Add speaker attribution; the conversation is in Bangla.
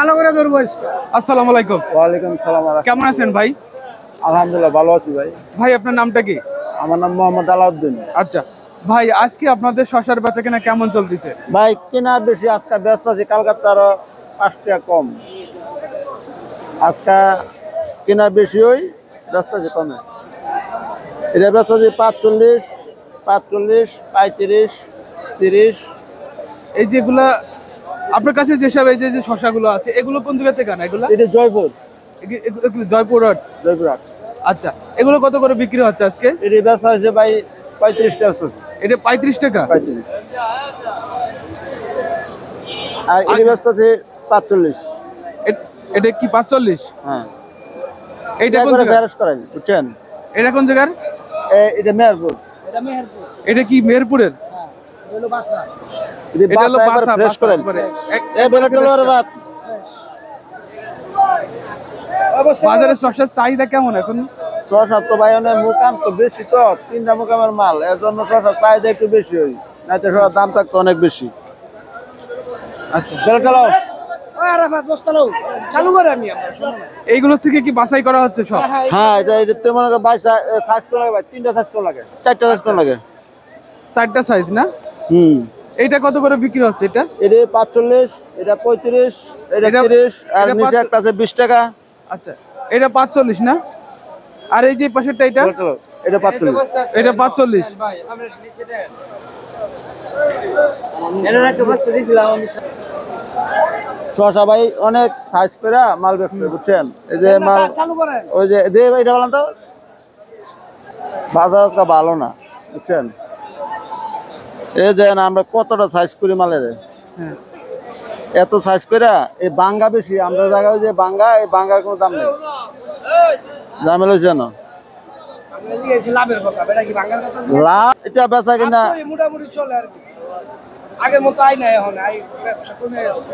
Speaker 1: ভালো করে ধরবো।
Speaker 2: আসসালামু আলাইকুম।
Speaker 3: ওয়ালাইকুম সালাম।
Speaker 2: কেমন আছেন ভাই?
Speaker 3: আলহামদুলিল্লাহ ভালো আছি ভাই।
Speaker 2: ভাই আপনার নামটা কি?
Speaker 3: আমার নাম মোহাম্মদ আলাউদ্দিন।
Speaker 2: আচ্ছা ভাই, আজকে আপনাদের শসার বেচা কেনা কেমন চলতেছে?
Speaker 3: ভাই কেনা বেশি, আজকে ব্যস্ত আছি, কালকাতা আরো 5 টাকা কম। আজকে কেনা বেশি, ওই ব্যস্ত আছে কমে। এটা ব্যস্ত আছে 45, 35, 30।
Speaker 2: এই যেগুলা আপনার কাছে যেসব এই যে শসাগুলো আছে, এগুলো কোন জায়গা থেকে আনা? এগুলো
Speaker 3: এটা জয়পুর,
Speaker 2: এগুলো জয়পুর রোড।
Speaker 3: জয়পুরহাট।
Speaker 2: আচ্ছা, এগুলো কত করে বিক্রি হচ্ছে আজকে?
Speaker 3: এটা ব্যস্ত আছে ভাই 35 টাকা।
Speaker 2: এটা 35 টাকা।
Speaker 3: 35। আর এটা ব্যস্ত আছে 45।
Speaker 2: এটা কি 45?
Speaker 3: হ্যাঁ,
Speaker 2: এইটা কোন জায়গা?
Speaker 3: ব্যারেজ করেন, বুঝছেন?
Speaker 2: এটা কোন জায়গার?
Speaker 3: এটা মেহেরপুর।
Speaker 2: এটা কি মেহেরপুরের? এটা হলো বাসা। বাজারে শসার চাহিদা কেমন এখন?
Speaker 3: শসা তো ভাই অনেক মুকাম তো বেশি, তো 3টা মুকামের মাল, এর জন্য শসার চাহিদা একটু বেশি হয়, নাইতে শসার দাম থাকতো অনেক বেশি।
Speaker 2: আচ্ছা, এইগুলো থেকে কি বাছাই করা হচ্ছে সব?
Speaker 3: হ্যাঁ, এটা তেমন সাইজ করা লাগে ভাই, 3টা সাইজ করা লাগে, 4টা সাইজ করা লাগে।
Speaker 2: 4টা সাইজ না? এইটা কত করে বিক্রি হচ্ছে? এটা
Speaker 3: 45, এটা 35, এটা 30, আর নিচে একটা আছে 20 টাকা।
Speaker 2: আচ্ছা, এটা 45 না? আর এই যে পাশেরটা এটা
Speaker 3: 45।
Speaker 2: এটা 45।
Speaker 3: শসা ভাই অনেক সাইজ করে মাল বেচতে, বুঝছেন? এই যে মাল, ওই যে এটা বলেন তো, বাজারটা ভালো না, বুঝছেন? এই যে আমরা কতটা সাইজ করি মালের, এত সাইজ করে এই বাঙ্গা বেশি। আমরা জায়গায় যে বাঙ্গা, এই বাঙ্গার কোনো দাম নেই, দাম হয়েছে না লাভ। এটা বেচা কিনা
Speaker 1: মোটামুটি চলে আর কি, আগের মতো আই নাই এখন, ব্যবসা কমে গেছে।